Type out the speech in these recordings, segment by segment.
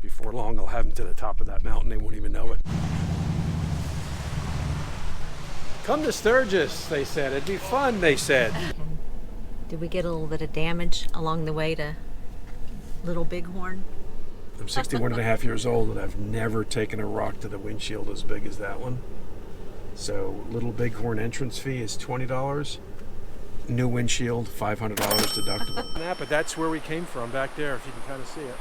Before long, I'll have them to the top of that mountain. They won't even know it. Come to Sturgis, they said. It'd be fun, they said. Did we get a little bit of damage along the way to Little BigHorn? I'm 61 and a half years old, and I've never taken a rock to the windshield as big as that one. So, Little BigHorn entrance fee is $20. New windshield, $500 deductible. Yeah, but that's where we came from, back there, if you can kind of see it.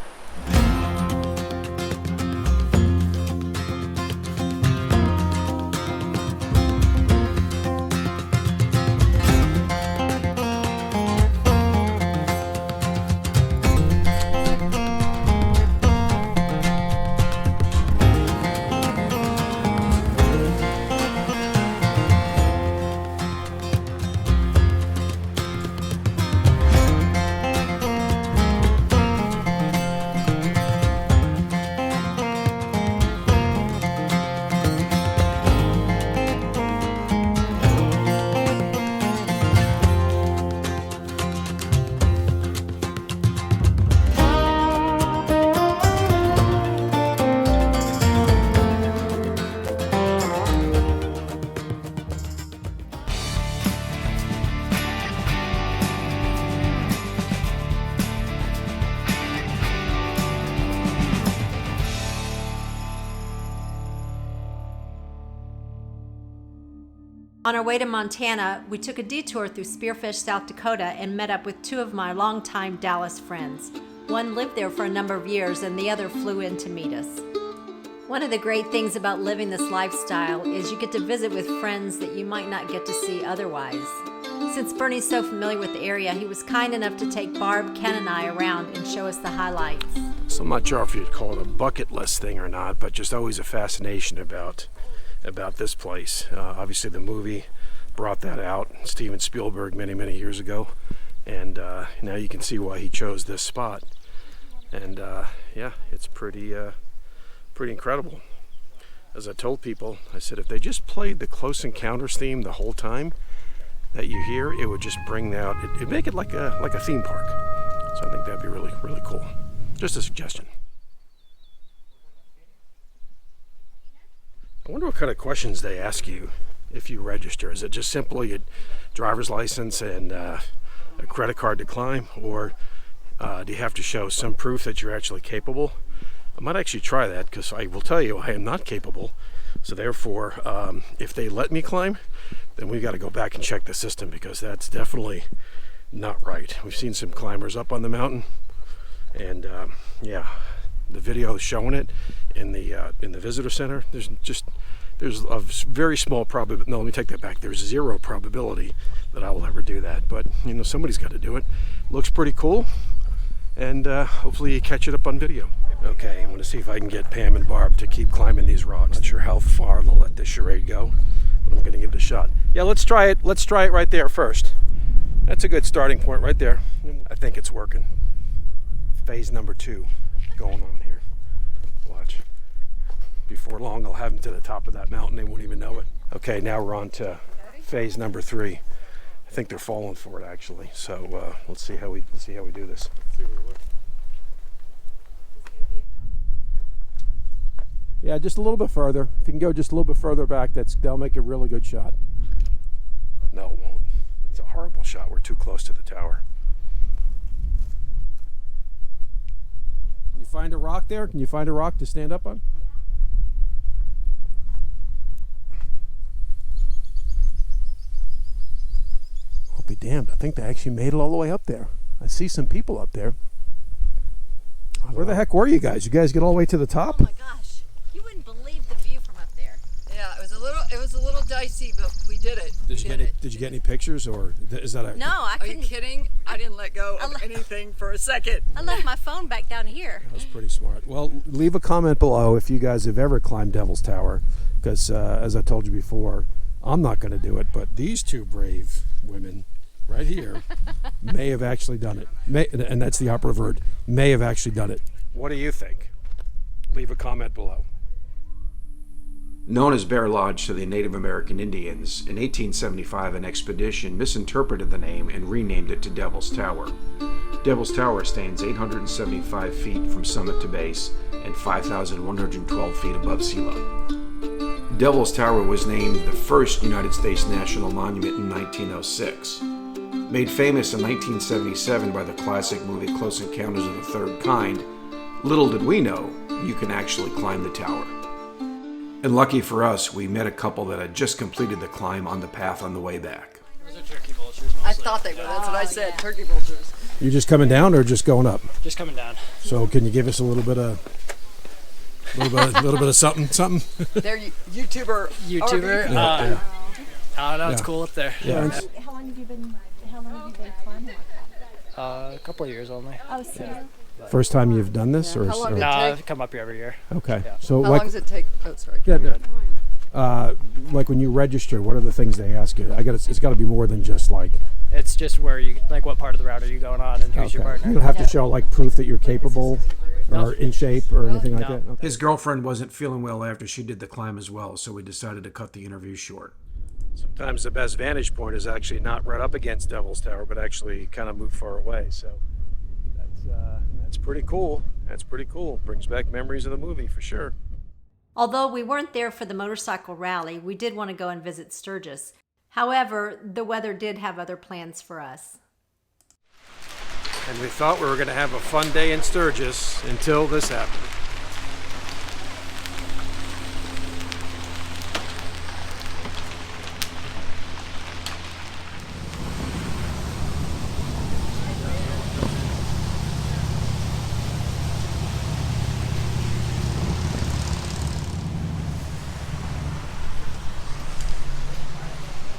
On our way to Montana, we took a detour through Spearfish, South Dakota, and met up with two of my longtime Dallas friends. One lived there for a number of years, and the other flew in to meet us. One of the great things about living this lifestyle is you get to visit with friends that you might not get to see otherwise. Since Bernie's so familiar with the area, he was kind enough to take Barb, Ken, and I around and show us the highlights. So I'm not sure if you'd call it a bucket list thing or not, but just always a fascination about this place. Obviously the movie brought that out, Steven Spielberg, many years ago, and now you can see why he chose this spot. And yeah, it's pretty incredible. As I told people, I said if they just played the Close Encounters theme the whole time that you hear, it would just bring out, it'd make it like a theme park. So I think that'd be really cool. Just a suggestion. I wonder what kind of questions they ask you if you register. Is it just simply a driver's license and a credit card to climb, or do you have to show some proof that you're actually capable? I might actually try that, because I will tell you I am not capable. So therefore, if they let me climb, then we've got to go back and check the system, because that's definitely not right. We've seen some climbers up on the mountain, and yeah, the video is showing it in the visitor center. There's a very small probability. No, let me take that back. There's 0 probability that I will ever do that. But you know, somebody's got to do it. Looks pretty cool, and hopefully you catch it up on video. Okay, I'm going to see if I can get Pam and Barb to keep climbing these rocks. Not sure how far they'll let this charade go, but I'm going to give it a shot. Yeah, let's try it. Let's try it right there first. That's a good starting point right there. I think it's working. Phase number 2 going on here. Watch. Before long, I'll have them to the top of that mountain. They won't even know it. Okay, now we're on to phase number 3. I think they're falling for it actually. So let's see how we do this. Yeah, just a little bit further. If you can go just a little bit further back, that'll make a really good shot. No, it won't. It's a horrible shot. We're too close to the tower. Can you find a rock there? Can you find a rock to stand up on? I'll be damned. I think they actually made it all the way up there. I see some people up there. Where the heck were you guys? You guys get all the way to the top? Oh my gosh. You wouldn't believe the view from up there. Yeah, it was a little dicey, but we did it. Did you get any pictures, or is that a... No, I couldn't. Are you kidding? I didn't let go of anything for a second. I left my phone back down here. That was pretty smart. Well, leave a comment below if you guys have ever climbed Devil's Tower, because as I told you before, I'm not going to do it, but these two brave women right here may have actually done it. And that's the operative word, may have actually done it. What do you think? Leave a comment below. Known as Bear Lodge to the Native American Indians, in 1875 an expedition misinterpreted the name and renamed it to Devil's Tower. Devil's Tower stands 875 feet from summit to base and 5,112 feet above sea level. Devil's Tower was named the first United States National Monument in 1906. Made famous in 1977 by the classic movie Close Encounters of the Third Kind, little did we know you can actually climb the tower. And lucky for us, we met a couple that had just completed the climb on the path on the way back. Those are turkey vultures mostly. I thought they were. That's what I said. Turkey vultures. You just coming down or just going up? Just coming down. So can you give us a little bit of something? They're YouTuber. YouTuber. Yeah. Oh no, it's Yeah. cool up there. Yeah. How long have you been climbing? A couple of years only. Oh, so First time you've done this, or? How long No, Take- I've come up here every year. Okay. Yeah. So How like, long does it take? Oh, sorry. yeah, like when you register, what are the things they ask you? It's got to be more than just like. It's just where you, like, what part of the route are you going on, and who's your Okay. partner. You don't have to show like proof that you're capable or in shape or anything like No. that. Okay. His girlfriend wasn't feeling well after she did the climb as well, so we decided to cut the interview short. Sometimes the best vantage point is actually not right up against Devil's Tower, but actually kind of move far away. So that's pretty cool. That's pretty cool. Brings back memories of the movie for sure. Although we weren't there for the motorcycle rally, we did want to go and visit Sturgis. However, the weather did have other plans for us. And we thought we were going to have a fun day in Sturgis until this happened.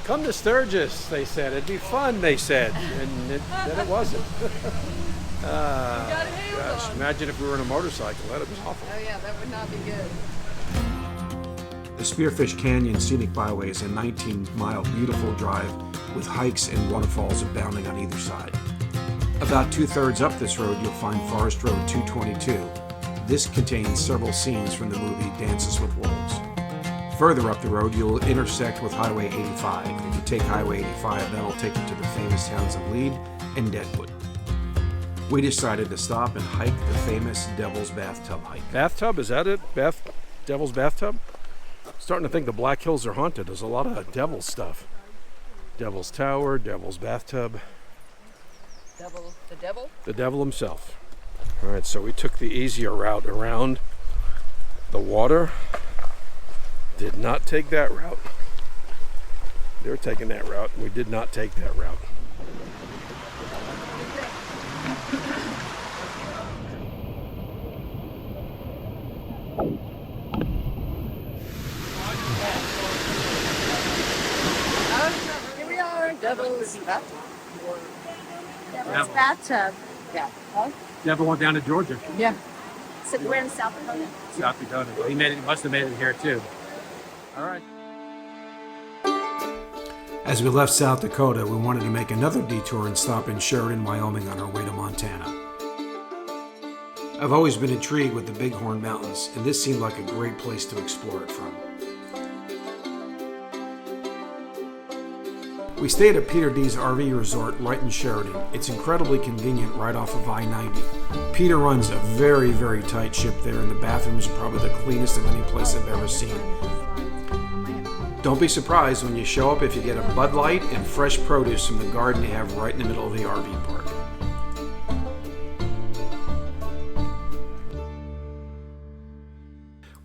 Come to Sturgis, they said. It'd be fun, they said. And then it wasn't. Gosh, imagine if we were on a motorcycle. That'd be awful. Oh yeah, that would not be good. The Spearfish Canyon Scenic Byway is a 19-mile beautiful drive with hikes and waterfalls abounding on either side. About 2/3 up this road, you'll find Forest Road 222. This contains several scenes from the movie Dances with Wolves. Further up the road, you'll intersect with Highway 85. If you take Highway 85, that'll take you to the famous towns of Lead and Deadwood. We decided to stop and hike the famous Devil's Bathtub hike. Bathtub? Is that it? Devil's Bathtub? Starting to think the Black Hills are haunted. There's a lot of devil stuff. Devil's Tower, Devil's Bathtub. Devil. The devil? The devil himself. All right, so we took the easier route around the water. Did not take that route. They were taking that route. We did not take that route. Here we are. Devil's bathtub. Devil's bathtub. Yeah. Huh? Devil went down to Georgia, Yeah. So we're in South Dakota. South Dakota. He must have made it here too. All right. As we left South Dakota, we wanted to make another detour and stop in Sheridan, Wyoming on our way to Montana. I've always been intrigued with the BigHorn Mountains, and this seemed like a great place to explore it from. We stayed at Peter D's RV Resort right in Sheridan. It's incredibly convenient right off of I-90. Peter runs a very, very tight ship there, and the bathrooms are probably the cleanest of any place I've ever seen. Don't be surprised when you show up if you get a Bud Light and fresh produce from the garden they have right in the middle of the RV park.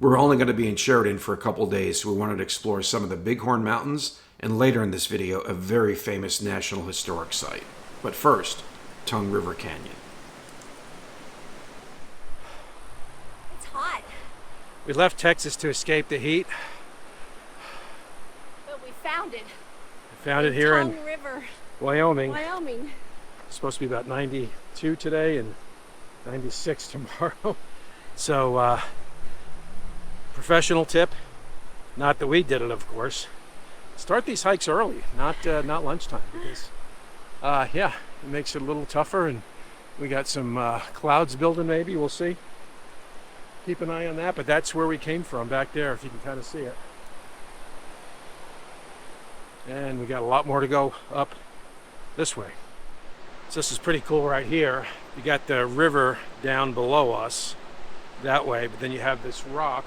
We're only going to be in Sheridan for a couple days, so we wanted to explore some of the BigHorn Mountains, and later in this video, a very famous National Historic Site. But first, Tongue River Canyon. It's hot, We left Texas to escape the heat. but we found it. Found it here in Tongue River, Wyoming. Wyoming. It's supposed to be about 92 today and 96 tomorrow. So, professional tip, not that we did it, of course. Start these hikes early, not lunchtime, because yeah, it makes it a little tougher, and we got some clouds building. Maybe we'll see. Keep an eye on that. But that's where we came from, back there, if you can kind of see it. And we got a lot more to go up this way. So this is pretty cool right here. You got the river down below us that way, but then you have this rock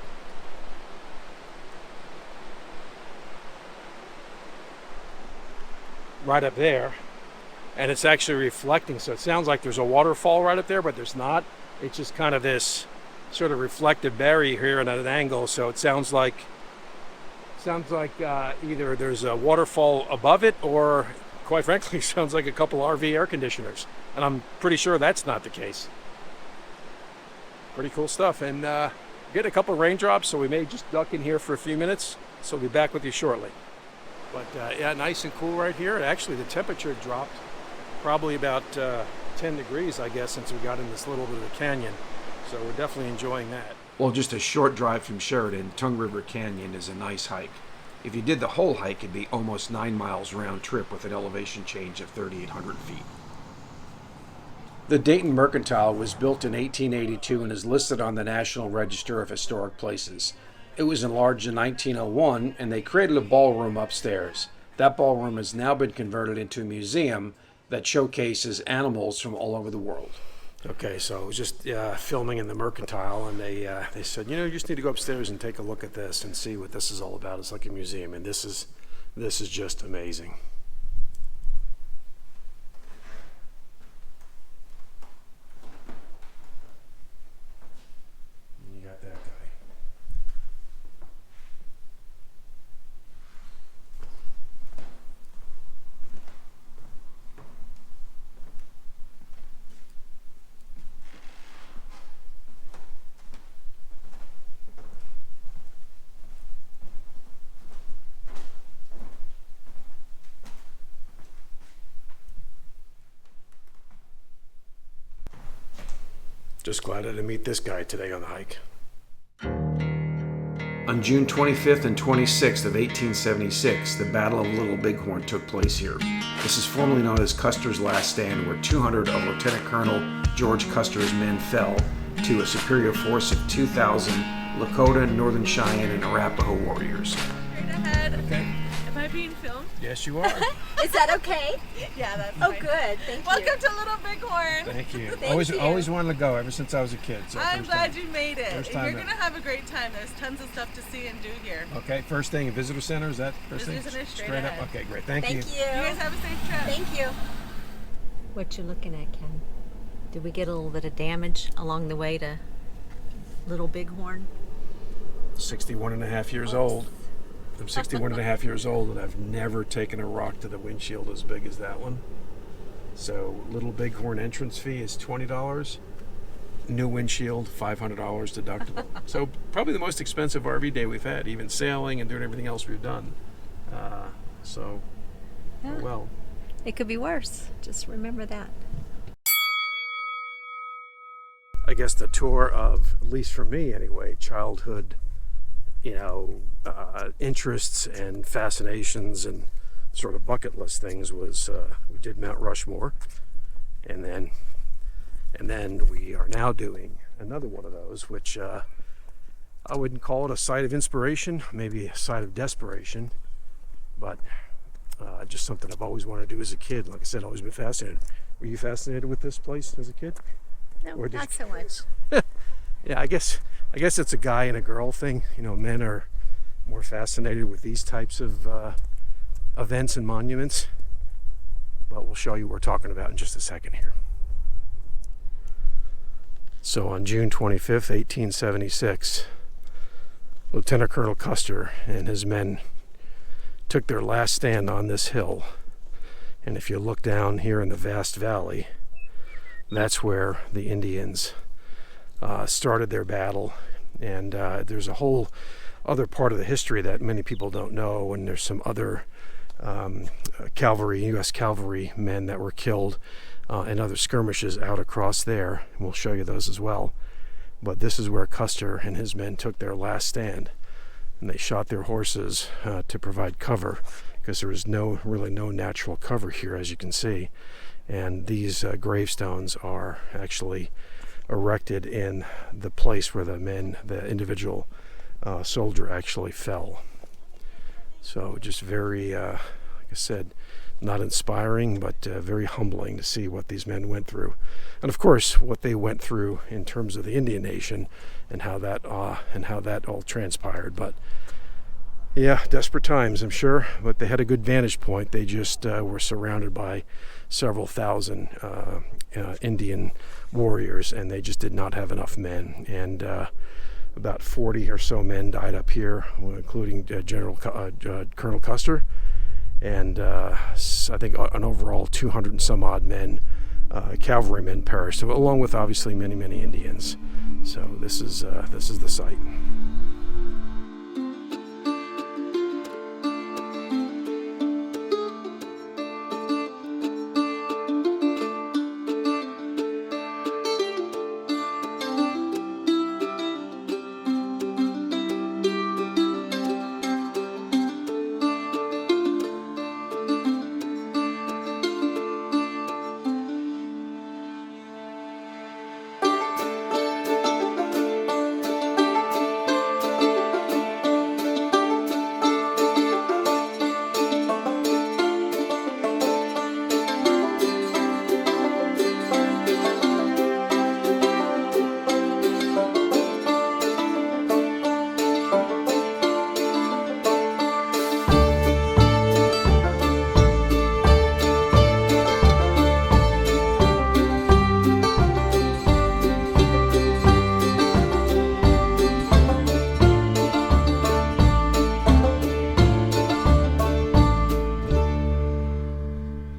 right up there, and it's actually reflecting, so it sounds like there's a waterfall right up there, but there's not. It's just kind of this sort of reflective barrier here and at an angle, so it sounds like either there's a waterfall above it, or quite frankly sounds like a couple RV air conditioners, and I'm pretty sure that's not the case. Pretty cool stuff. And get a couple raindrops, so we may just duck in here for a few minutes, so we'll be back with you shortly. But yeah, nice and cool right here. Actually, the temperature dropped probably about 10 degrees, I guess, since we got in this little bit of a canyon. So we're definitely enjoying that. Well, just a short drive from Sheridan, Tongue River Canyon is a nice hike. If you did the whole hike, it'd be almost 9 miles round trip with an elevation change of 3,800 feet. The Dayton Mercantile was built in 1882 and is listed on the National Register of Historic Places. It was enlarged in 1901, and they created a ballroom upstairs. That ballroom has now been converted into a museum that showcases animals from all over the world. Okay, so I was just filming in the Mercantile, and they said, you know, you just need to go upstairs and take a look at this and see what this is all about. It's like a museum, and this is just amazing. You got that guy. Just glad I didn't meet this guy today on the hike. On June 25th and 26th of 1876, the Battle of Little Bighorn took place here. This is formerly known as Custer's Last Stand, where 200 of Lieutenant Colonel George Custer's men fell to a superior force of 2,000 Lakota, Northern Cheyenne, and Arapaho warriors. Straight ahead. Okay. Am I being filmed? Yes, you are. Is that okay? Yeah, that's Oh, fine. good. Thank you. Welcome to Little Bighorn. Thank you. Thank you. Always wanted to go ever since I was a kid. So I'm first glad time. you made it. First You're time going to have a great time. There's tons of stuff to see and do here. Okay, first thing, a visitor center, is that first Visitor thing? center, straight up? ahead. Okay, great. Thank you. Thank you. You guys have a safe trip. Thank you. What you looking at, Ken? Did we get a little bit of damage along the way to Little Bighorn? 61 and a half years old. I'm 61 and a half years old, and I've never taken a rock to the windshield as big as that one. So Little Bighorn entrance fee is $20. New windshield, $500 deductible. So probably the most expensive RV day we've had, even sailing and doing everything else we've done. Oh well. It could be worse. Just remember that. I guess the tour of, at least for me anyway, childhood, interests and fascinations and sort of bucket list things was we did Mount Rushmore, and then we are now doing another one of those, which I wouldn't call it a site of inspiration, maybe a site of desperation, but just something I've always wanted to do as a kid. Like I said, always been fascinated. Were you fascinated with this place as a kid? No, Or did not you- so much. Yeah, I guess it's a guy and a girl thing. Men are more fascinated with these types of events and monuments. But we'll show you what we're talking about in just a second here. So on June 25th, 1876, Lieutenant Colonel Custer and his men took their last stand on this hill. And if you look down here in the vast valley, that's where the Indians started their battle. And there's a whole other part of the history that many people don't know, and there's some other U.S. cavalry men that were killed in other skirmishes out across there, and we'll show you those as well. But this is where Custer and his men took their last stand, and they shot their horses to provide cover, because there was really no natural cover here, as you can see. And these gravestones are actually erected in the place where the individual soldier actually fell. So just very, like I said, not inspiring, but very humbling to see what these men went through. And of course, what they went through in terms of the Indian Nation and how that all transpired. But yeah, desperate times, I'm sure, but they had a good vantage point. They just were surrounded by several thousand Indian warriors, and they just did not have enough men. And about 40 or so men died up here, including Colonel Custer, and I think an overall 200 and some odd men, cavalrymen, perished, along with obviously many, many Indians. So this is the site.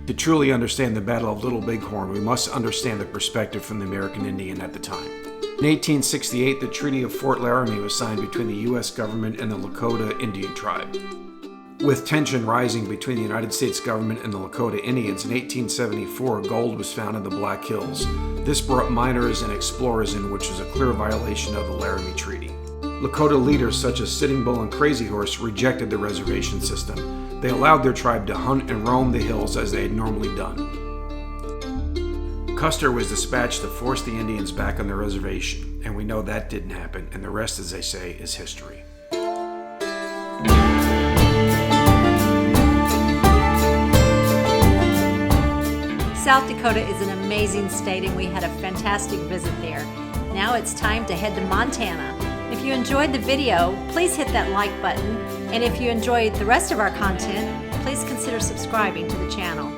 To truly understand the Battle of Little Bighorn, we must understand the perspective from the American Indian at the time. In 1868, the Treaty of Fort Laramie was signed between the U.S. government and the Lakota Indian tribe. With tension rising between the United States government and the Lakota Indians, in 1874, gold was found in the Black Hills. This brought miners and explorers in, which was a clear violation of the Laramie Treaty. Lakota leaders such as Sitting Bull and Crazy Horse rejected the reservation system. They allowed their tribe to hunt and roam the hills as they had normally done. Custer was dispatched to force the Indians back on their reservation, and we know that didn't happen, and the rest, as they say, is history. South Dakota is an amazing state, and we had a fantastic visit there. Now it's time to head to Montana. If you enjoyed the video, please hit that like button. And if you enjoyed the rest of our content, please consider subscribing to the channel.